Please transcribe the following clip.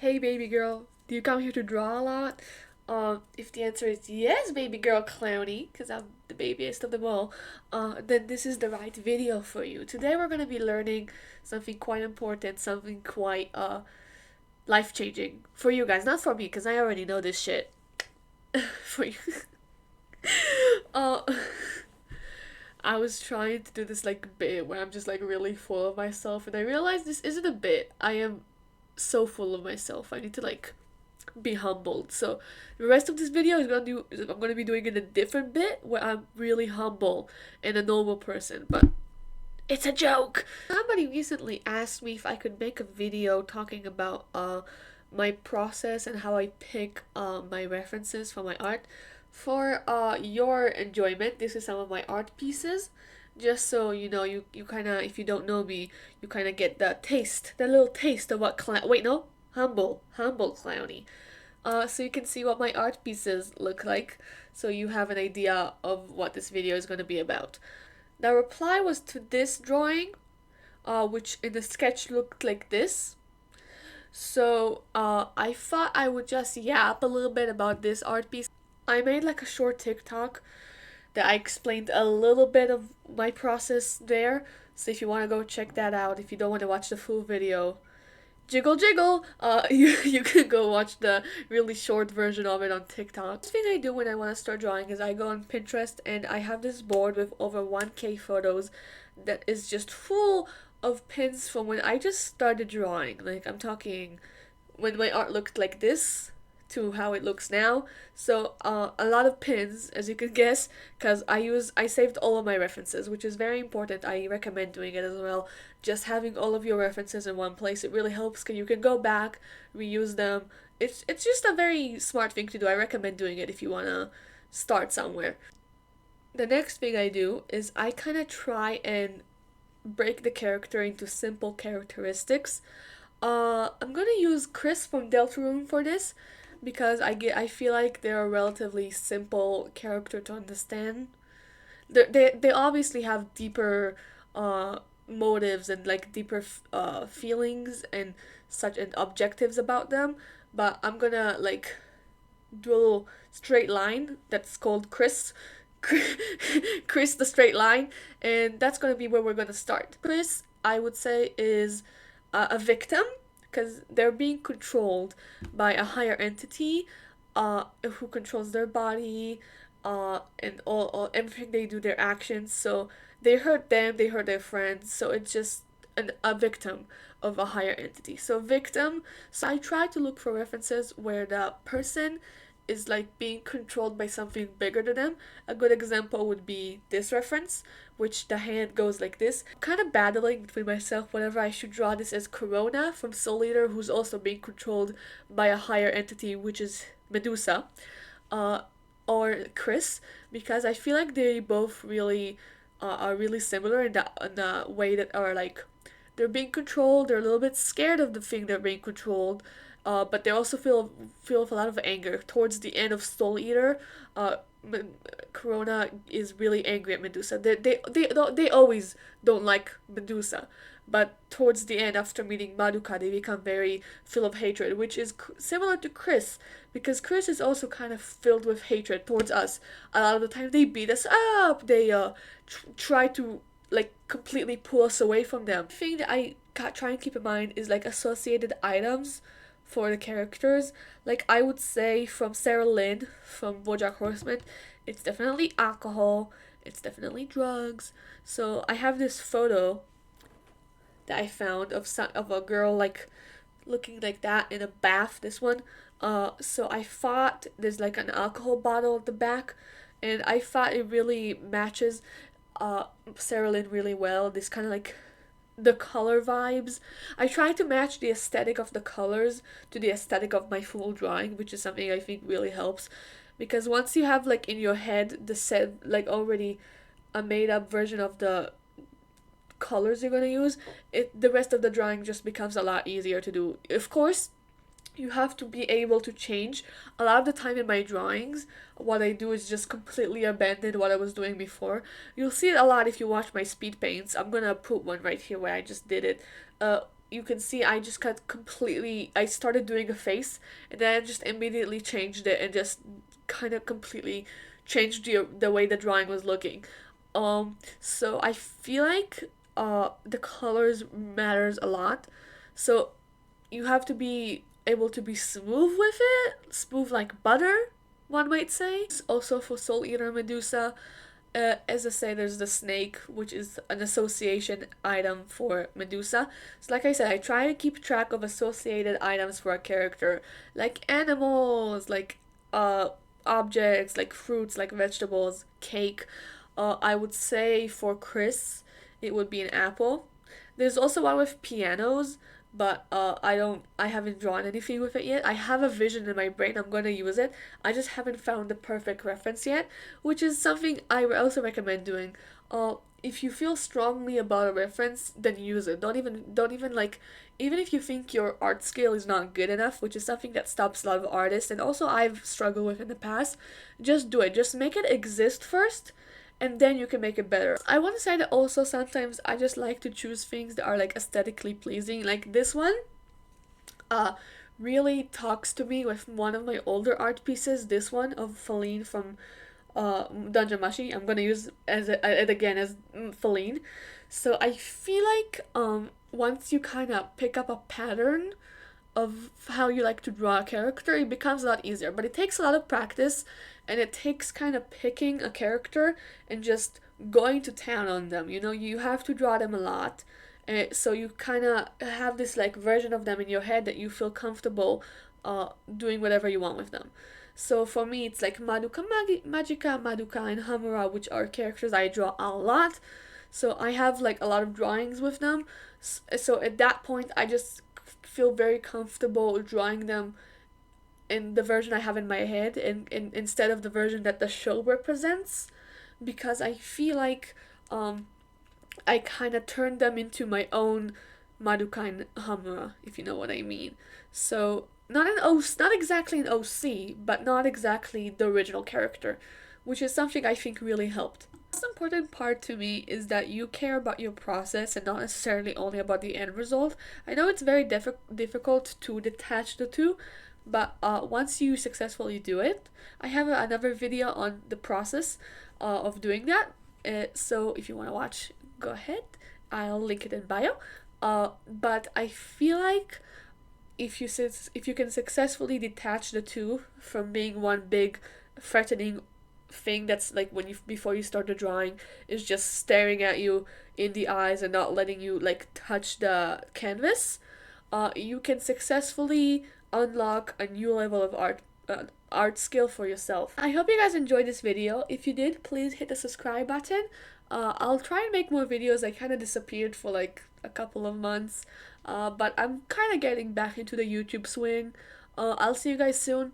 Hey baby girl, do you come here to draw a lot? If the answer is yes, baby girl Clowny, because I'm the babiest of them all, then this is the right video for you. Today we're gonna be learning something quite important, something quite life-changing for you guys, not for me, because I already know this shit. For you. uh I was trying to do this like bit where I'm just like really full of myself and I realized this isn't a bit. I am so full of myself. I need to like be humbled. So the rest of this video I'm gonna be doing in a different bit where I'm really humble and a normal person, but it's a joke. Somebody recently asked me if I could make a video talking about my process and how I pick my references for my art. For your enjoyment, this is some of my art pieces. Just so you know, you kind of, if you don't know me, you kind of get the little taste of what clown. Wait, no, humble Clowny. So you can see what my art pieces look like, so you have an idea of what this video is going to be about. The reply was to this drawing, which in the sketch looked like this. So I thought I would just yap a little bit about this art piece. I made like a short TikTok that I explained a little bit of my process there. So if you want to go check that out, if you don't want to watch the full video, jiggle jiggle, you can go watch the really short version of it on TikTok. The thing I do when I want to start drawing is I go on Pinterest and I have this board with over 1K photos that is just full of pins from when I just started drawing. Like I'm talking when my art looked like this to how it looks now. So a lot of pins, as you can guess, because I saved all of my references, which is very important. I recommend doing it as well. Just having all of your references in one place, it really helps because you can go back, reuse them. It's just a very smart thing to do. I recommend doing it if you wanna start somewhere. The next thing I do is I kind of try and break the character into simple characteristics. I'm gonna use Chris from Deltarune for this because I feel like they're a relatively simple character to understand. They obviously have deeper motives and like deeper feelings and such and objectives about them, but I'm gonna like do a little straight line that's called Chris. Chris the straight line, and that's gonna be where we're gonna start. Chris, I would say, is a victim because they're being controlled by a higher entity who controls their body and all everything they do, their actions. So they hurt them, they hurt their friends. So it's just a victim of a higher entity. So victim. So I try to look for references where the person is like being controlled by something bigger than them. A good example would be this reference, which the hand goes like this. Kind of battling between myself whenever I should draw this as Corona from Soul Eater, who's also being controlled by a higher entity, which is Medusa, uh, or Chris, because I feel like they both really are really similar in the way that are like they're being controlled. They're a little bit scared of the thing they're being controlled, but they also feel a lot of anger towards the end of Soul Eater. Uh, Corona is really angry at Medusa. They always don't like Medusa, but towards the end, after meeting Madoka, they become very full of hatred, which is similar to Chris, because Chris is also kind of filled with hatred towards us. A lot of the time, they beat us up. They try to like completely pull us away from them. The thing that I try and keep in mind is like associated items for the characters. Like I would say from Sarah Lynn from BoJack Horseman, it's definitely alcohol, it's definitely drugs. So I have this photo that I found of a girl like looking like that in a bath. This one. So I thought there's like an alcohol bottle at the back, and I thought it really matches Sarah Lynn really well. This kind of like the color vibes. I try to match the aesthetic of the colors to the aesthetic of my full drawing, which is something I think really helps. Because once you have like in your head the set like already a made up version of the colors you're gonna use, the rest of the drawing just becomes a lot easier to do. Of course, you have to be able to change. A lot of the time in my drawings, what I do is just completely abandon what I was doing before. You'll see it a lot if you watch my speed paints. I'm gonna put one right here where I just did it. Uh, you can see I just got completely, I started doing a face and then I just immediately changed it and just kind of completely changed the way the drawing was looking. So I feel like the colors matters a lot. So you have to be able to be smooth with it, smooth like butter, one might say. Also for Soul Eater Medusa, as I say, there's the snake, which is an association item for Medusa. So, like I said, I try to keep track of associated items for a character, like animals, like uh, objects, like fruits, like vegetables, cake. I would say for Chris, it would be an apple. There's also one with pianos, but I haven't drawn anything with it yet. I have a vision in my brain, I'm gonna use it. I just haven't found the perfect reference yet, which is something I also recommend doing. If you feel strongly about a reference, then use it. Don't even like, even if you think your art skill is not good enough, which is something that stops a lot of artists, and also I've struggled with in the past, just do it. Just make it exist first, and then you can make it better. I want to say that also sometimes I just like to choose things that are like aesthetically pleasing. Like this one, uh, really talks to me with one of my older art pieces. This one of Feline from Dungeon Mashi. I'm gonna use it again as Feline. So I feel like once you kind of pick up a pattern of how you like to draw a character, it becomes a lot easier. But it takes a lot of practice, and it takes kind of picking a character and just going to town on them. You know, you have to draw them a lot. So you kind of have this like version of them in your head that you feel comfortable doing whatever you want with them. So for me, it's like Magica, Madoka, and Hamura, which are characters I draw a lot. So I have like a lot of drawings with them. So at that point, I just feel very comfortable drawing them in the version I have in my head, and instead of the version that the show represents, because I feel like I kind of turned them into my own Madoka and Hamura, if you know what I mean. So not exactly an OC, but not exactly the original character, which is something I think really helped. The most important part to me is that you care about your process and not necessarily only about the end result. I know it's very difficult to detach the two, but once you successfully do it, I have another video on the process of doing that. So if you want to watch, go ahead. I'll link it in bio. But I feel like if you can successfully detach the two from being one big threatening thing that's like when you before you start the drawing is just staring at you in the eyes and not letting you like touch the canvas, you can successfully unlock a new level of art skill for yourself. I hope you guys enjoyed this video. If you did, please hit the subscribe button. I'll try and make more videos. I kind of disappeared for like a couple of months, but I'm kind of getting back into the YouTube swing. I'll see you guys soon.